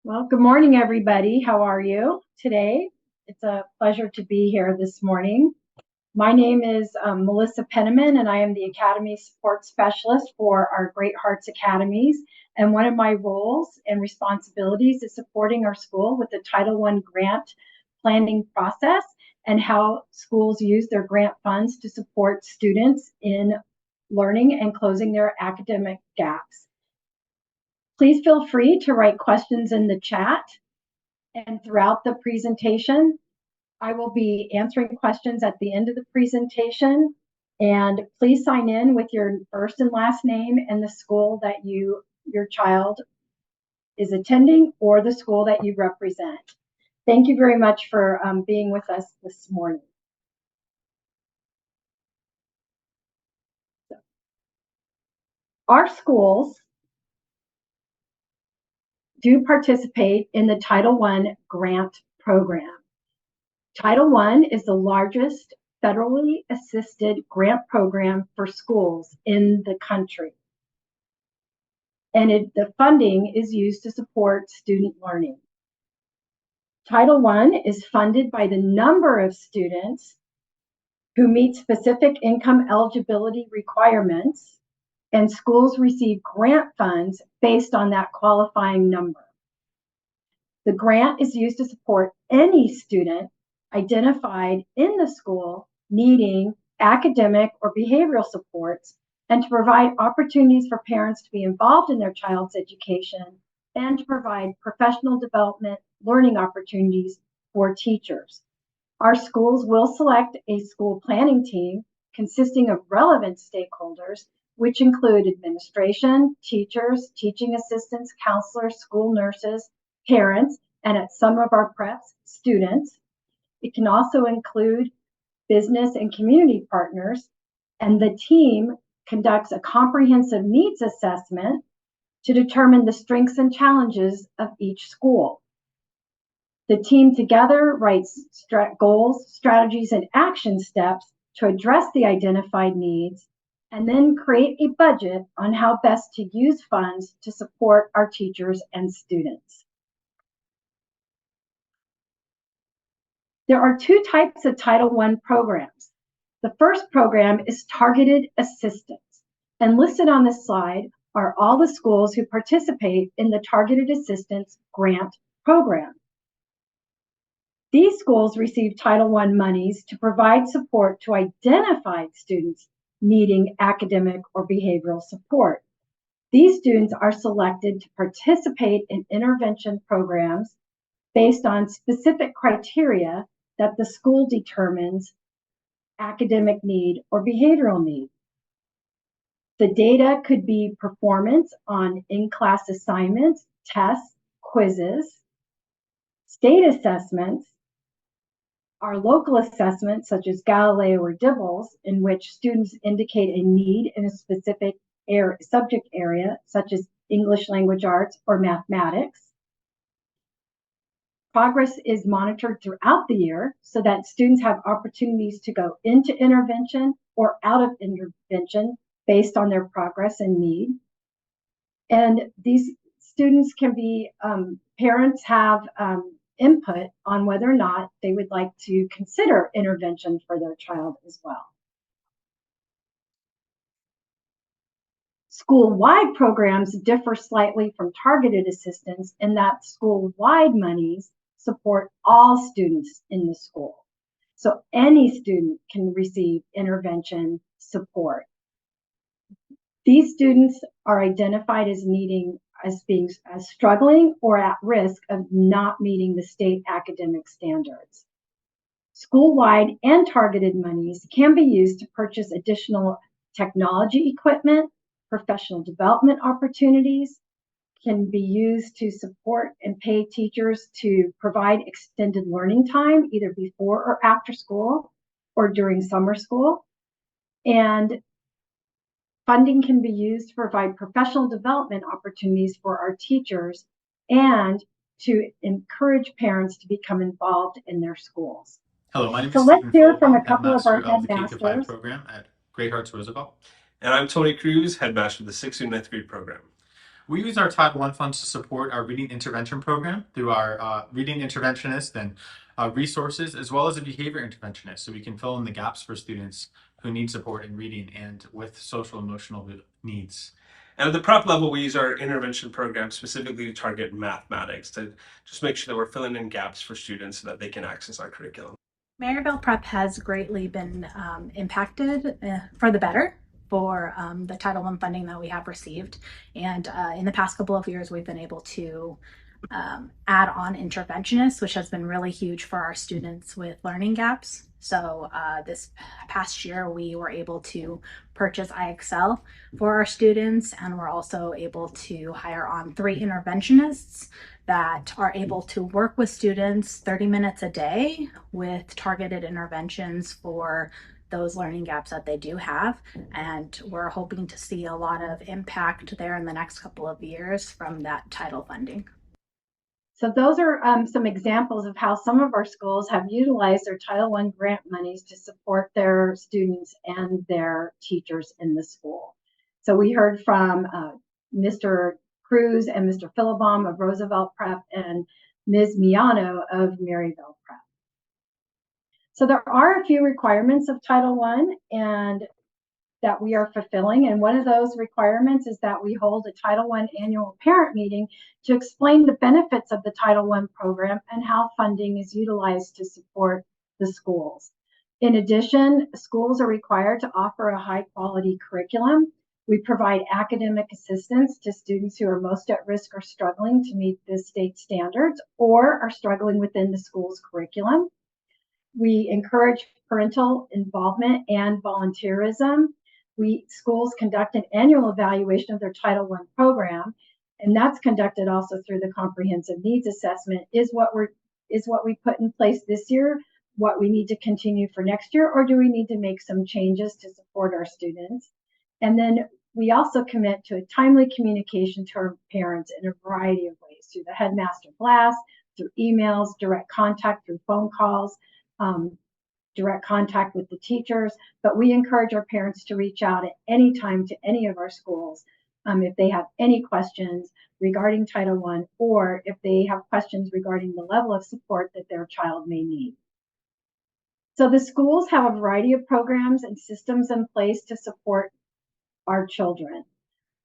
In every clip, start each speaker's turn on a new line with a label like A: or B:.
A: Well, good morning, everybody. How are you today? It's a pleasure to be here this morning. My name is Melissa Penniman, and I am the Academy Support Specialist for our Great Hearts Academies. And one of my roles and responsibilities is supporting our school with the Title I grant planning process and how schools use their grant funds to support students in learning and closing their academic gaps. Please feel free to write questions in the chat. And throughout the presentation, I will be answering questions at the end of the presentation. And please sign in with your first and last name and the school that your child is attending or the school that you represent. Thank you very much for being with us this morning. Our schools do participate in the Title I grant program. Title I is the largest federally assisted grant program for schools in the country. And the funding is used to support student learning. Title I is funded by the number of students who meet specific income eligibility requirements, and schools receive grant funds based on that qualifying number. The grant is used to support any student identified in the school needing academic or behavioral supports, and to provide opportunities for parents to be involved in their child's education, and to provide professional development learning opportunities for teachers. Our schools will select a school planning team consisting of relevant stakeholders, which include administration, teachers, teaching assistants, counselors, school nurses, parents, and at some of our preps, students. It can also include business and community partners, and the team conducts a comprehensive needs assessment to determine the strengths and challenges of each school. The team together writes goals, strategies, and action steps to address the identified needs, and then create a budget on how best to use funds to support our teachers and students. There are two types of Title I programs. The first program is targeted assistance, and listed on this slide are all the schools who participate in the targeted assistance grant program. These schools receive Title I monies to provide support to identified students needing academic or behavioral support. These students are selected to participate in intervention programs based on specific criteria that the school determines academic need or behavioral need. The data could be performance on in-class assignments, tests, quizzes, state assessments, our local assessments such as Galileo or DIBELS, in which students indicate a need in a specific subject area such as English language arts or mathematics. Progress is monitored throughout the year so that students have opportunities to go into intervention or out of intervention based on their progress and need. And these students can be, parents have input on whether or not they would like to consider intervention for their child as well. School-wide programs differ slightly from targeted assistance in that school-wide monies support all students in the school. So any student can receive intervention support. These students are identified as being struggling or at risk of not meeting the state academic standards. School-wide and targeted monies can be used to purchase additional technology equipment, professional development opportunities, can be used to support and pay teachers to provide extended learning time, either before or after school or during summer school. And funding can be used to provide professional development opportunities for our teachers and to encourage parents to become involved in their schools.
B: Hello, my name
A: So
B: is
A: let's
B: Stephen
A: hear from a
B: Fulbaum,
A: couple of our
B: headmaster of the K-5
A: headmasters.
B: program at Great Hearts Roosevelt.
C: And I'm Tony Cruz, headmaster of the 6th through 9th grade program.
B: We use our Title I funds to support our reading intervention program through our reading interventionist and resources, as well as a behavior interventionist, so we can fill in the gaps for students who need support in reading and with social emotional needs.
C: And at the prep level, we use our intervention program specifically to target mathematics to just make sure that we're filling in gaps for students so that they can access our curriculum.
D: Maryville Prep has greatly been impacted for the better for the Title I funding that we have received. And in the past couple of years, we've been able to add on interventionists, which has been really huge for our students with learning gaps. So this past year, we were able to purchase IXL for our students, and we're also able to hire on 3 interventionists that are able to work with students 30 minutes a day with targeted interventions for those learning gaps that they do have. And we're hoping to see a lot of impact there in the next couple of years from that title funding.
A: So those are some examples of how some of our schools have utilized their Title I grant monies to support their students and their teachers in the school. So we heard from Mr. Cruz and Mr. Philibom of Roosevelt Prep and Ms. Miano of Maryville Prep. So there are a few requirements of Title I and that we are fulfilling. And one of those requirements is that we hold a Title I annual parent meeting to explain the benefits of the Title I program and how funding is utilized to support the schools. In addition, schools are required to offer a high quality curriculum. We provide academic assistance to students who are most at risk or struggling to meet the state standards or are struggling within the school's curriculum. We encourage parental involvement and volunteerism. Schools conduct an annual evaluation of their Title I program, and that's conducted also through the comprehensive needs assessment. Is what we put in place this year what we need to continue for next year, or do we need to make some changes to support our students? And then we also commit to a timely communication to our parents in a variety of ways, through the headmaster blast, through emails, direct contact through phone calls, direct contact with the teachers, but we encourage our parents to reach out at any time to any of our schools if they have any questions regarding Title I, or if they have questions regarding the level of support that their child may need. So the schools have a variety of programs and systems in place to support our children.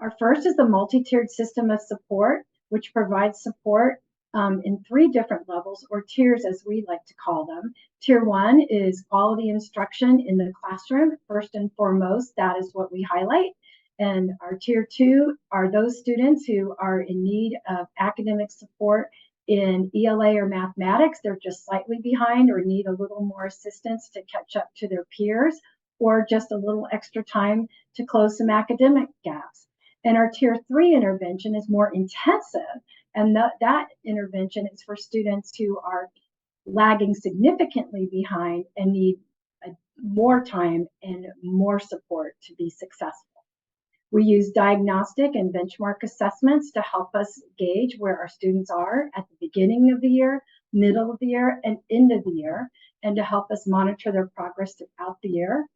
A: Our first is the multi-tiered system of support, which provides support in 3 different levels, or tiers as we like to call them. Tier 1 is quality instruction in the classroom. First and foremost, that is what we highlight. And our Tier 2 are those students who are in need of academic support in ELA or mathematics. They're just slightly behind or need a little more assistance to catch up to their peers, or just a little extra time to close some academic gaps. And our Tier 3 intervention is more intensive, and that intervention is for students who are lagging significantly behind and need more time and more support to be successful. We use diagnostic and benchmark assessments to help us gauge where our students are at the beginning of the year, middle of the year, and end of the year, and to help us monitor their progress throughout the year.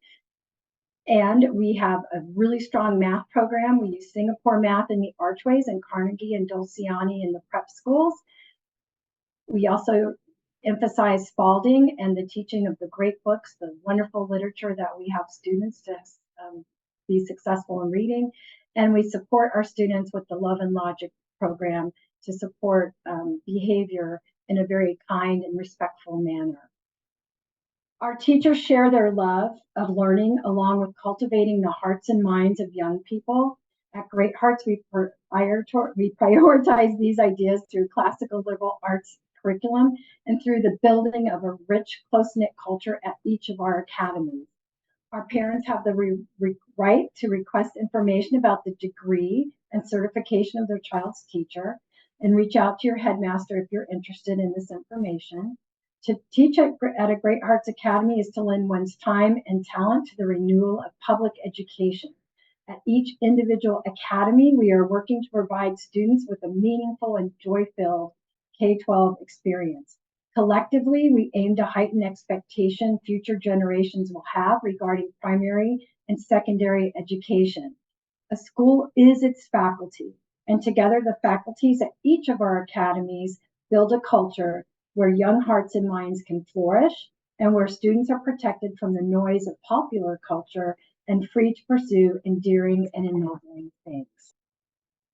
A: And we have a really strong math program. We use Singapore math in the Archways and Carnegie and Dulciani in the prep schools. We also emphasize Spalding and the teaching of the great books, the wonderful literature that we have students to be successful in reading. And we support our students with the Love and Logic program to support behavior in a very kind and respectful manner. Our teachers share their love of learning along with cultivating the hearts and minds of young people. At Great Hearts, we prioritize these ideas through classical liberal arts curriculum and through the building of a rich, close-knit culture at each of our academies. Our parents have the right to request information about the degree and certification of their child's teacher, and reach out to your headmaster if you're interested in this information. To teach at a Great Hearts Academy is to lend one's time and talent to the renewal of public education. At each individual academy, we are working to provide students with a meaningful and joy-filled K-12 experience. Collectively, we aim to heighten expectation future generations will have regarding primary and secondary education. A school is its faculty, And together, the faculties at each of our academies build a culture where young hearts and minds can flourish and where students are protected from the noise of popular culture and free to pursue endearing and ennobling things.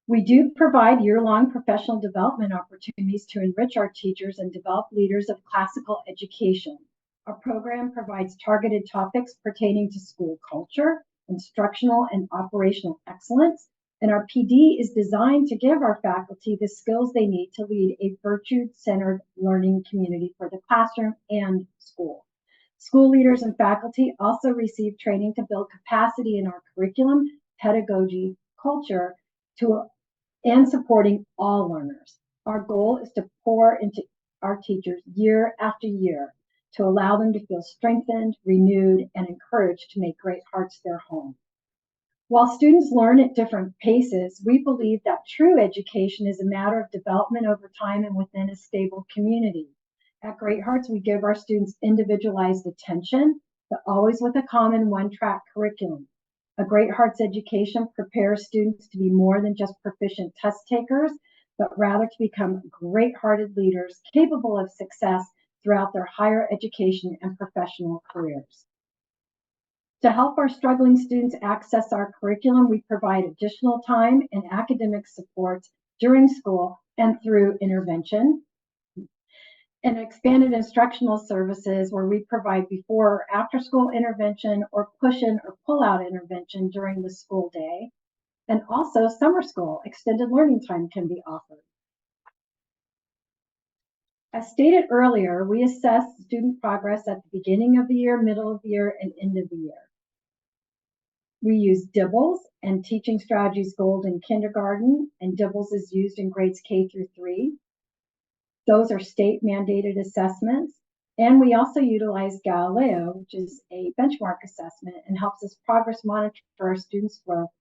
A: We do provide year-long professional development opportunities to enrich our teachers and develop leaders of classical education. Our program provides targeted topics pertaining to school culture, instructional and operational excellence, and our PD is designed to give our faculty the skills they need to lead a virtue-centered learning community for the classroom and school. School leaders and faculty also receive training to build capacity in our curriculum, pedagogy, culture, and supporting all learners. Our goal is to pour into our teachers year after year to allow them to feel strengthened, renewed, and encouraged to make Great Hearts their home. While students learn at different paces, we believe that true education is a matter of development over time and within a stable community. At Great Hearts, we give our students individualized attention, but always with a common one-track curriculum. A Great Hearts education prepares students to be more than just proficient test takers, but rather to become great-hearted leaders capable of success throughout their higher education and professional careers. To help our struggling students access our curriculum, we provide additional time and academic supports during school and through intervention, and expanded instructional services where we provide before or after school intervention or push-in or pull-out intervention during the school day. And also summer school, extended learning time can be offered. As stated earlier, we assess student progress at the beginning of the year, middle of the year, and end of the year. We use DIBELS and Teaching Strategies Gold in kindergarten, and DIBELS is used in grades K through 3. Those are state mandated assessments. And we also utilize Galileo, which is a benchmark assessment and helps us progress monitor our students' growth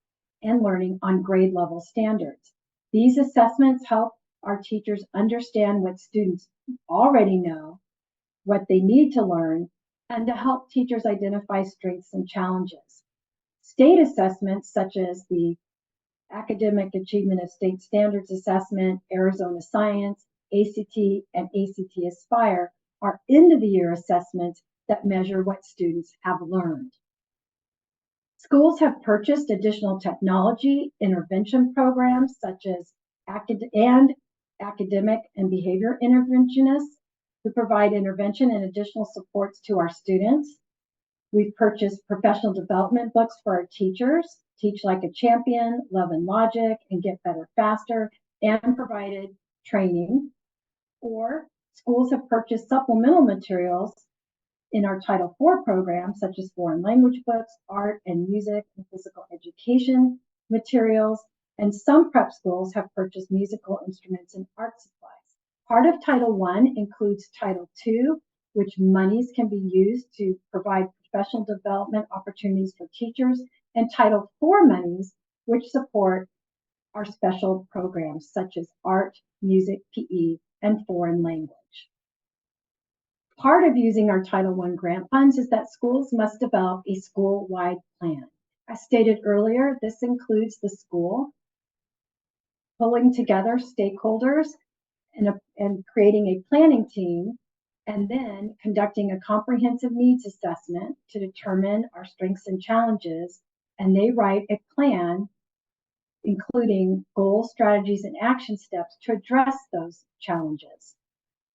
A: and learning on grade level standards. These assessments help our teachers understand what students already know, what they need to learn, and to help teachers identify strengths and challenges. State assessments such as the Academic Achievement of State Standards Assessment, Arizona Science, ACT, and ACT Aspire are end-of-the-year assessments that measure what students have learned. Schools have purchased additional technology intervention programs such as academic and behavior interventionists who provide intervention and additional supports to our students. We've purchased professional development books for our teachers, Teach Like a Champion, Love and Logic, and Get Better Faster, and provided training. Or schools have purchased supplemental materials in our Title IV program, such as foreign language books, art and music, and physical education materials. And some prep schools have purchased musical instruments and art supplies. Part of Title I includes Title II, which monies can be used to provide professional development opportunities for teachers, and Title IV monies, which support our special programs such as art, music, PE, and foreign language. Part of using our Title I grant funds is that schools must develop a school-wide plan. As stated earlier, this includes the school pulling together stakeholders and creating a planning team, and then conducting a comprehensive needs assessment to determine our strengths and challenges. And they write a plan, including goals, strategies, and action steps to address those challenges.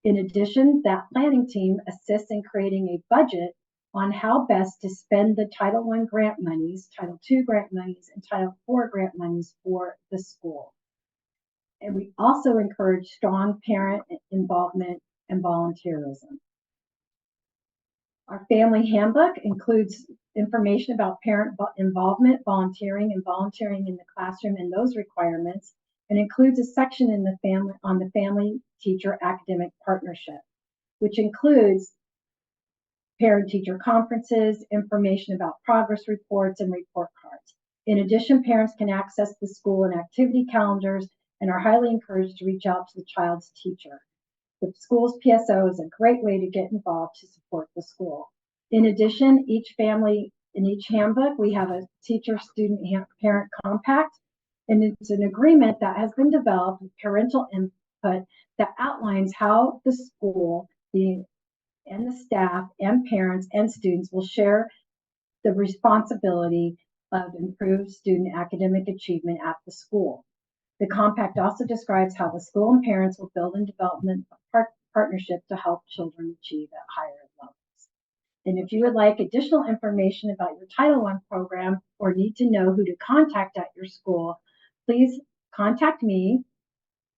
A: In addition, that planning team assists in creating a budget on how best to spend the Title I grant monies, Title II grant monies, and Title IV grant monies for the school. And we also encourage strong parent involvement and volunteerism. Our family handbook includes information about parent involvement, volunteering, and volunteering in the classroom and those requirements, and includes a section in the family on the family-teacher academic partnership, which includes parent-teacher conferences, information about progress reports, and report cards. In addition, parents can access the school and activity calendars and are highly encouraged to reach out to the child's teacher. The school's PSO is a great way to get involved to support the school. In addition, each family in each handbook, we have a teacher-student-parent compact And it's an agreement that has been developed with parental input that outlines how the school, and the staff and parents and students will share the responsibility of improved student academic achievement at the school. The compact also describes how the school and parents will build and development partnerships to help children achieve at higher levels. And if you would like additional information about your Title I program or need to know who to contact at your school, please contact me,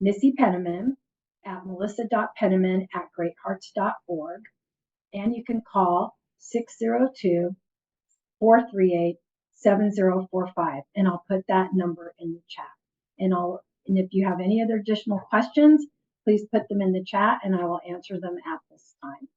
A: Missy Penniman, at melissa.penniman@greathearts.org. And you can call 602-438-7045. And I'll put that number in the chat. And if you have any other additional questions, please put them in the chat and I will answer them at this time.